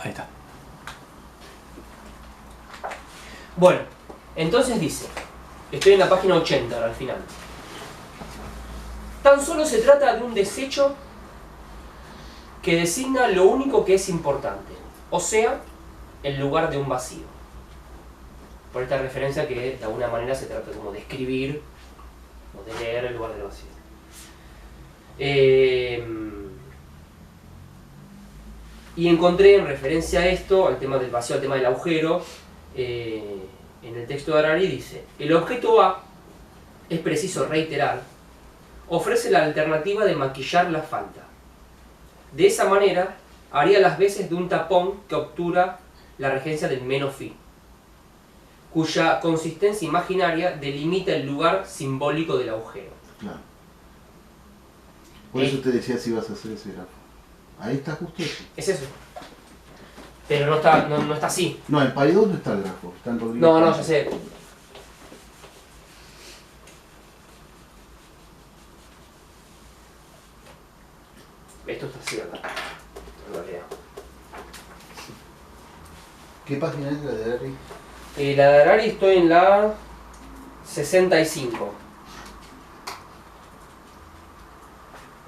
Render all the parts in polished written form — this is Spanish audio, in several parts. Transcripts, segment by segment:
Ahí está. Bueno, entonces dice, estoy en la página 80 ahora al final. Tan solo se trata de un desecho que designa lo único que es importante, o sea, el lugar de un vacío. Por esta referencia que de alguna manera se trata como de escribir o de leer el lugar del vacío. Y encontré en referencia a esto, al tema del vacío, al tema del agujero, en el texto de Harari dice: el objeto A, es preciso reiterar, ofrece la alternativa de maquillar la falta. De esa manera, haría las veces de un tapón que obtura la regencia del menos phi, cuya consistencia imaginaria delimita el lugar simbólico del agujero. Claro. Por eso te decía si vas a hacer ese grafo. Ahí está justo eso. Es eso. Pero no está, no está así. No, en Pay 2 no está el grafo. Está en Rodríguez. No, ya sé. Esto está así, ¿verdad? En realidad. ¿Qué página es la de Harari? La de Harari estoy en la 65.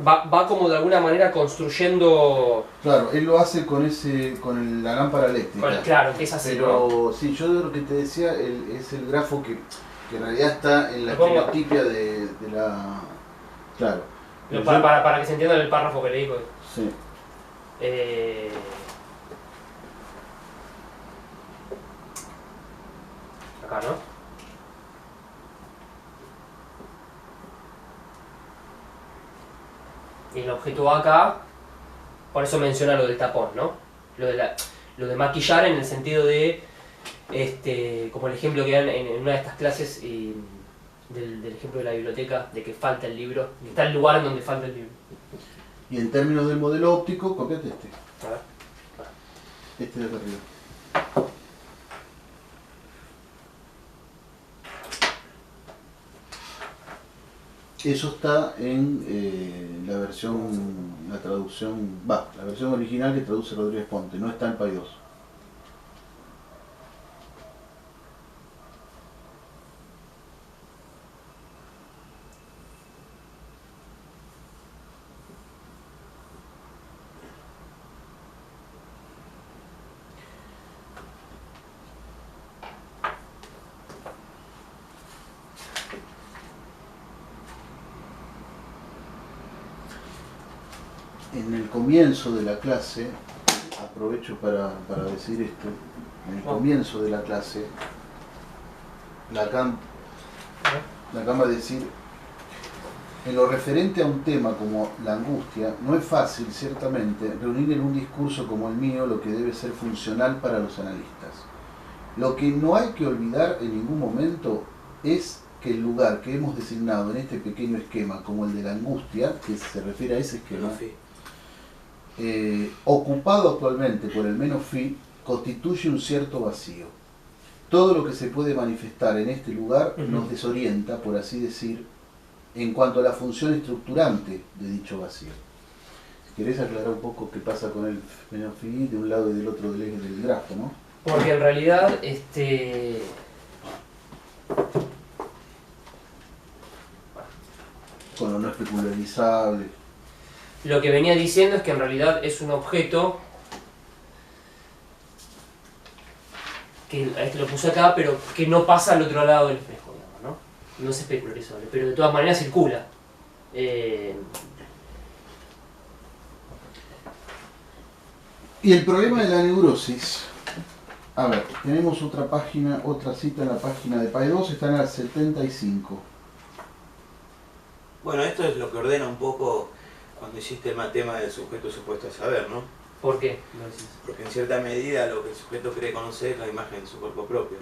Va como de alguna manera construyendo... Claro, él lo hace con la lámpara eléctrica. Claro, empieza así, pero ¿no? sí, yo lo que te decía es el grafo que en realidad está en la genotipia de la... Claro. Pero para que se entienda el párrafo que leí. Pues. Sí. Acá, ¿no? Y el objeto acá, por eso menciona lo del tapón, ¿no? Lo de maquillar en el sentido de, como el ejemplo que dan en una de estas clases del ejemplo de la biblioteca, de que falta el libro, que está el lugar en donde falta el libro. Y en términos del modelo óptico, copiate este. A ver. Este de acá arriba. Eso está en la versión, la versión original que traduce Rodríguez Ponte, no está en Pay 2. En el comienzo de la clase, aprovecho para decir esto, en el comienzo de la clase, Lacan va a decir, en lo referente a un tema como la angustia, no es fácil, ciertamente, reunir en un discurso como el mío lo que debe ser funcional para los analistas. Lo que no hay que olvidar en ningún momento es que el lugar que hemos designado en este pequeño esquema como el de la angustia, que se refiere a ese esquema, ocupado actualmente por el menos phi, constituye un cierto vacío. Todo lo que se puede manifestar en este lugar nos desorienta, por así decir, en cuanto a la función estructurante de dicho vacío. Si querés aclarar un poco qué pasa con el menos phi de un lado y del otro del eje del grafo, ¿no? Porque en realidad, Con lo no especularizable. lo que venía diciendo es que en realidad es un objeto que lo puse acá, pero que no pasa al otro lado del espejo, digamos, ¿no? No es especularizable, pero de todas maneras circula. Y el problema de la neurosis, a ver, tenemos otra página, otra cita en la página de Pay 2, está en la 75. Bueno, esto es lo que ordena un poco cuando hiciste el tema del sujeto supuesto a saber, ¿no? ¿Por qué? Porque en cierta medida lo que el sujeto cree conocer es la imagen de su cuerpo propio.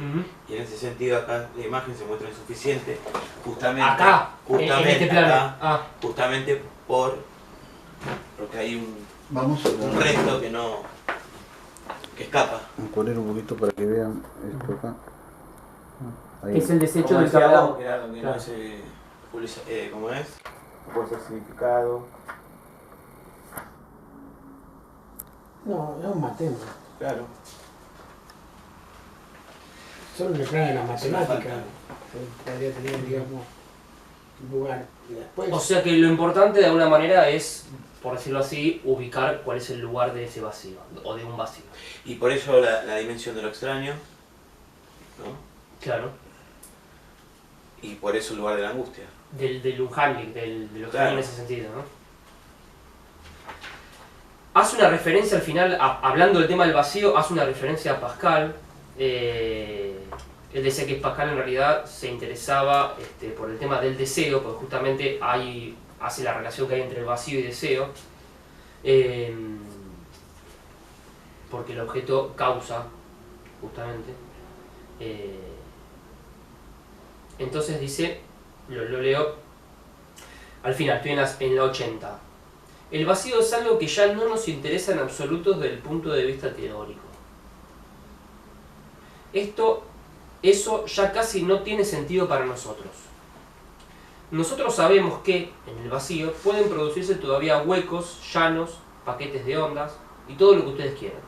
Y en ese sentido acá la imagen se muestra insuficiente, justamente, acá, en este plano. Acá, justamente porque hay un resto que escapa. Voy a poner un poquito para que vean esto acá. Ahí. Es el desecho Como del decía caballo. vos, Gerardo, que no es, ¿cómo es? Fuerza de significado. No, es un mal tema. Claro. Solo en el plano de la matemática podría tener, digamos, lugar. Y después, O sea que lo importante de alguna manera es, por decirlo así, ubicar cuál es el lugar de ese vacío, o de un vacío. Y por ello la dimensión de lo extraño, ¿no? Claro. Y por eso el lugar de la angustia. Del unhandling, de lo que Claro. hay en ese sentido, ¿no? Hace una referencia al final, hablando del tema del vacío, hace una referencia a Pascal. Él decía que Pascal en realidad se interesaba por el tema del deseo, porque justamente hace la relación que hay entre el vacío y deseo, porque el objeto causa, justamente. Entonces dice, lo leo al final, estoy en la 80. El vacío es algo que ya no nos interesa en absoluto desde el punto de vista teórico. Eso ya casi no tiene sentido para nosotros. Nosotros sabemos que en el vacío pueden producirse todavía huecos, llanos, paquetes de ondas y todo lo que ustedes quieran.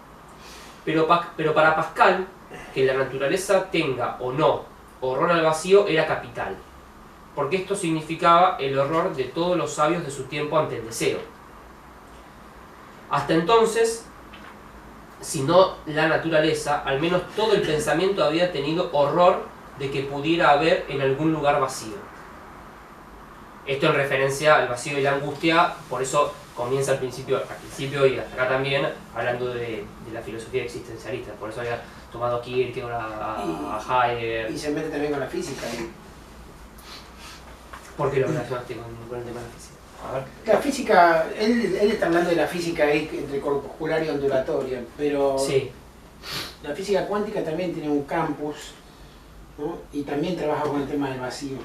Pero para Pascal, que la naturaleza tenga o no horror al vacío era capital, porque esto significaba el horror de todos los sabios de su tiempo ante el deseo. Hasta entonces, si no la naturaleza, al menos todo el pensamiento había tenido horror de que pudiera haber en algún lugar vacío. Esto en referencia al vacío y la angustia, por eso comienza al principio y hasta acá también, hablando de la filosofía existencialista. Por eso había tomado a Kierkegaard, a Heidegger. y se mete también con la física. ¿Por qué lo relacionaste con el tema de la física? A ver. La física, él está hablando de la física ahí entre corpuscular y ondulatoria, pero Sí. la física cuántica también tiene un campus, ¿no? Y también trabaja con el tema del vacío.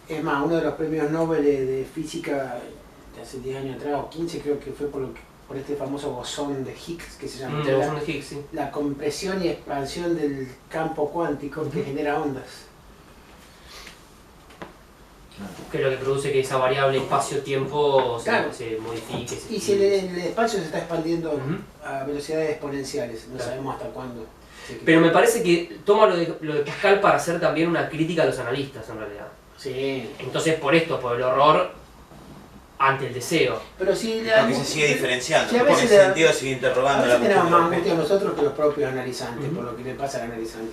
Es más, uno de los premios Nobel de física de hace 10 años atrás, o 15 creo que fue por este famoso bosón de Higgs, que se llama De bosón de Higgs, sí. la compresión y expansión del campo cuántico que genera ondas. Que es lo que produce que esa variable espacio-tiempo Claro. se modifique. Y si el espacio se está expandiendo Ujú. a velocidades exponenciales, no Claro. sabemos hasta cuándo. Pero me parece que toma lo de Pascal para hacer también una crítica a los analistas, en realidad. Sí. Entonces, por el horror ante el deseo. Pero si Porque se sigue diferenciando, Sí, a porque en veces ese le- sentido sigue a interrogando veces la tenemos más cuestión. angustia nosotros que los propios analizantes, Ujú. por lo que le pasa al analizante.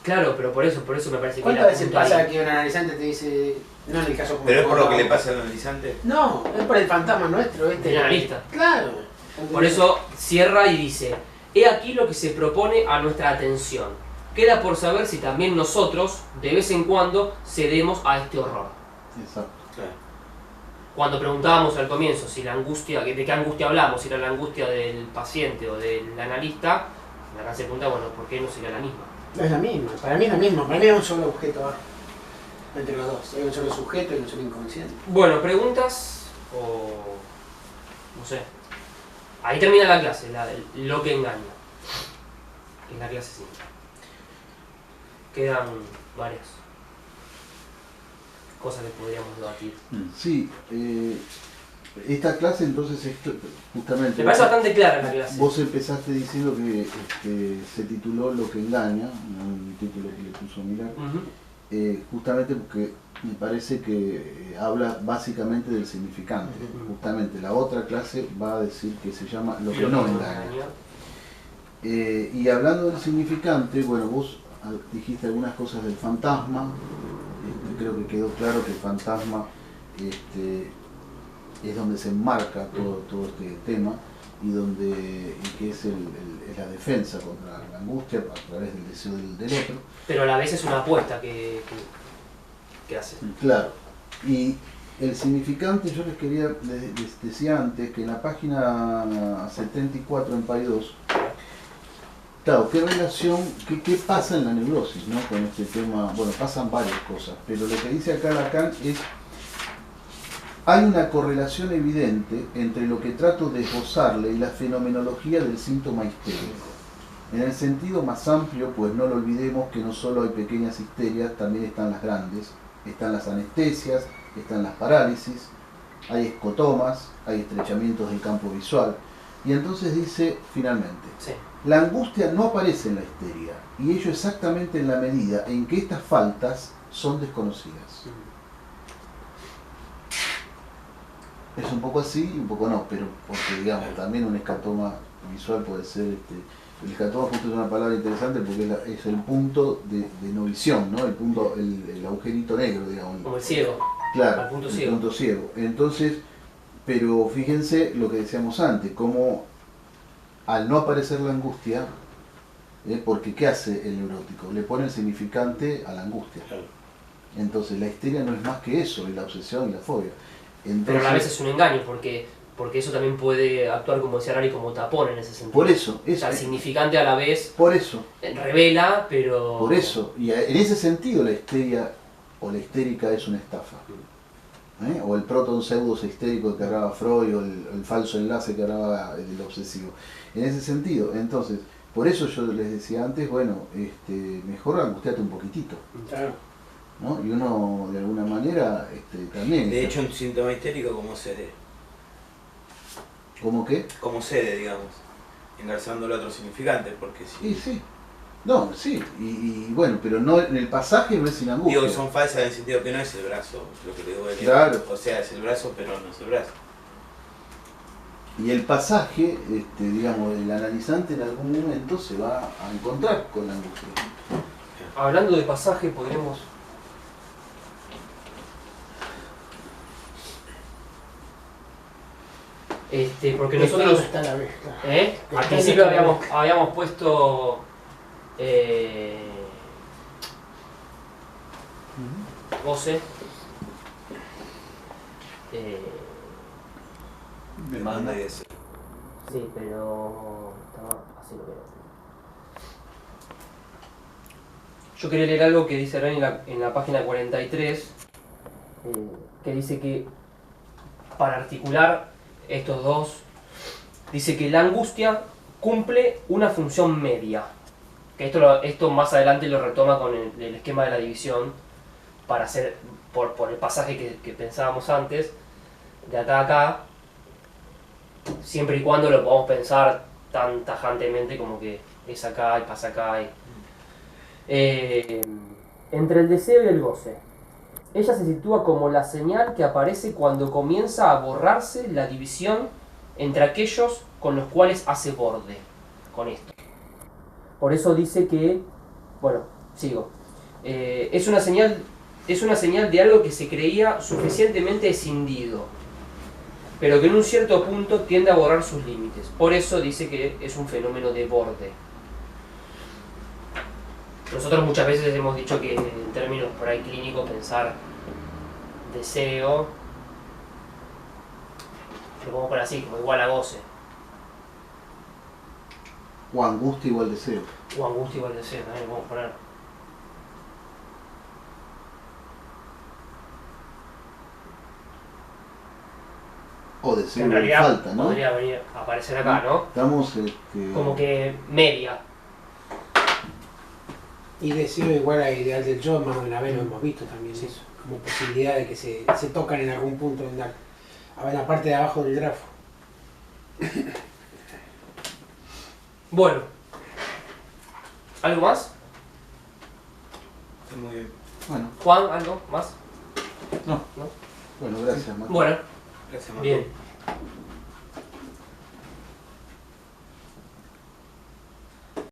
Claro, pero por eso me parece que ¿Cuántas la veces punta pasa ahí. que un analizante te dice, no en el caso como Pero es por lo que le pasa? pasa al analizante. No, es por el fantasma nuestro, Del analista. Claro. Por eso cierra y dice, he aquí lo que se propone a nuestra atención. Queda por saber si también nosotros, de vez en cuando, cedemos a este horror. Exacto. Claro. Cuando preguntábamos al comienzo si la angustia, de qué angustia hablamos, si era la angustia del paciente o del analista, la gran se pregunta, bueno, ¿por qué no sería la misma? No es la misma, para mí es la misma, para mí es un solo objeto A entre los dos, hay un solo sujeto y un solo inconsciente. Bueno, ¿preguntas? O... no sé. Ahí termina la clase, lo que engaña. Que es la clase 5. Quedan varias cosas que podríamos debatir. Sí, esta clase entonces es justamente... Me parece bastante clara la clase. Vos empezaste diciendo que se tituló Lo que engaña, un título que le puso Mirar, Ujú. justamente porque me parece que habla básicamente del significante. Ujú. Justamente la otra clase va a decir que se llama Lo que no engaña. Y hablando del significante, bueno, vos dijiste algunas cosas del fantasma. Creo que quedó claro que el fantasma es donde se enmarca todo este tema y que es la defensa contra la angustia a través del deseo del otro. Pero a la vez es una apuesta que hace. Claro. Y el significante, yo les decía antes que en la página 74 en PAI 2, claro, ¿qué relación, qué pasa en la neurosis, ¿no? Con este tema? Bueno, pasan varias cosas, pero lo que dice acá Lacan es, hay una correlación evidente entre lo que trato de esbozarle y la fenomenología del síntoma histérico. En el sentido más amplio, pues no lo olvidemos que no solo hay pequeñas histerias, también están las grandes, están las anestesias, están las parálisis, hay escotomas, hay estrechamientos del campo visual. Y entonces dice finalmente, Sí. la angustia no aparece en la histeria, y ello exactamente en la medida en que estas faltas son desconocidas. Es un poco así y un poco no, pero porque digamos, también un escatoma visual puede ser, el escatoma justo es una palabra interesante porque es el punto de no visión, ¿no? El punto, el agujerito negro, digamos. Como el ciego. Claro, el punto el ciego. punto ciego. Entonces, pero fíjense lo que decíamos antes, como al no aparecer la angustia, porque ¿qué hace el neurótico? Le pone el significante a la angustia. Entonces la histeria no es más que eso, es la obsesión y la fobia. Entonces, Pero a la vez es un engaño, porque eso también puede actuar, como decía Rari, como tapón en ese sentido. por eso, O sea, el significante a la vez por eso, revela, pero... por eso, y en ese sentido la histeria o la histérica es una estafa. O el proton pseudos histérico que hablaba Freud, o el falso enlace que hablaba del obsesivo. En ese sentido, entonces, por eso yo les decía antes, bueno, mejor angustiate un poquitito. Claro. ¿No? Y uno de alguna manera también... De hecho, un síntoma histérico como cede. ¿Cómo qué? Como cede, digamos. Engarzándole otro significante, porque si... Sí, sí. No, sí. Y bueno, pero no en el pasaje no es sin angustia. Digo que son falsas en el sentido que no es el brazo lo que le duele. Claro. O sea, es el brazo, pero no es el brazo. Y el pasaje, digamos, el analizante en algún momento se va a encontrar con la angustia. Hablando de pasaje, podremos... porque nosotros... Está a la vez, claro. Al principio habíamos puesto... Voce. Demanda y eso. Sí, pero... estaba así lo veo. Yo quería leer algo que dice Rani en la página 43, que dice que para articular estos dos, dice que la angustia cumple una función media. Que esto más adelante lo retoma con el esquema de la división para hacer, por el pasaje que pensábamos antes, de acá a acá, siempre y cuando lo podamos pensar tan tajantemente como que es acá y pasa acá. Entre el deseo y el goce. Ella se sitúa como la señal que aparece cuando comienza a borrarse la división entre aquellos con los cuales hace borde. Con esto. Por eso dice que, bueno, sigo. Es una señal de algo que se creía suficientemente escindido, pero que en un cierto punto tiende a borrar sus límites. Por eso dice que es un fenómeno de borde. Nosotros muchas veces hemos dicho que en términos por ahí clínicos pensar deseo, lo podemos poner así, como igual a goce. O angustia igual deseo. O angustia igual deseo, también lo podemos poner. O deseo En igual realidad falta, ¿no? podría venir a aparecer acá, ¿no? Estamos... Como que media. Y deseo igual a ideal del yo, más en la vez lo hemos visto también Sí. eso, como posibilidad de que se tocan en algún punto en la parte de abajo del grafo. Bueno. ¿Algo más? Está muy bien. Bueno, Juan, ¿algo más? no. ¿No? Bueno, gracias, Marco. Bueno, Gracias, Marco. bien.